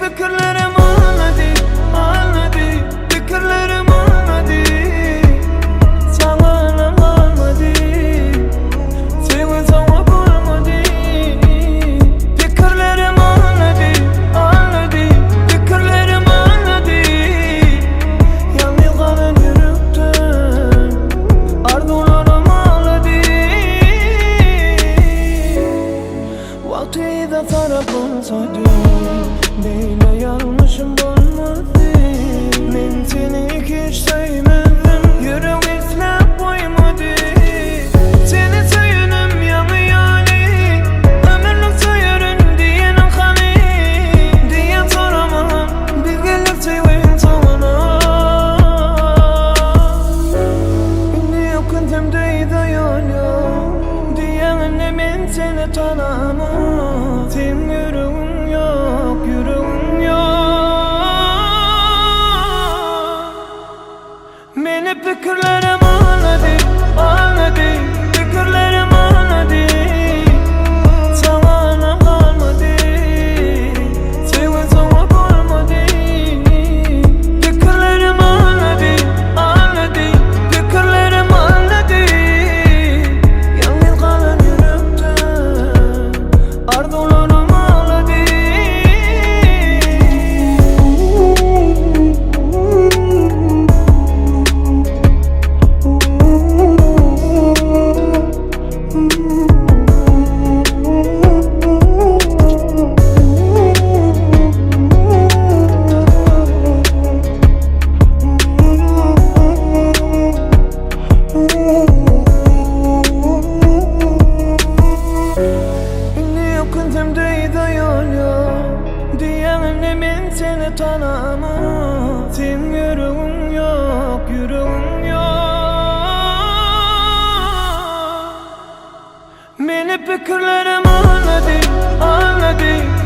fikirlerim anladı, anladı. Fikirlerim anladı. Sana anlamadı. Seni sana bulmadı. Fikirlerim anladı, anladı. Fikirlerim anladı. Yalnız kalan yürekten arzularım ağladı. Vakti de taraf olsaydı neyle yanlışım olmadı. Ben seni hiç sevmedim, yüreğim islap koymadı. Seni söyledim yanı yani, ömürlük söylerim diyenin kanı. Diye soramam, bilgelik seveyim sana. Beni yakındım deyde yanıyor, diyen ne ben seni tanımam. Sen yüreğim yok, yüreğim yok. Beni fikirlerim anladı, anladı. Fikirlerim anladı. Sana kalmadı. Seni sana bulmadı. Fikirlerim anladı, anladı. Fikirlerim anladı. Yalnız kalan yürekten arzularım ağladı. Beni yakındım deyde yanıyor, diyen ne ben seni tanımam. Sen yüreğim yok, yüreğim yok. Beni fikirlerim anladı, anladı.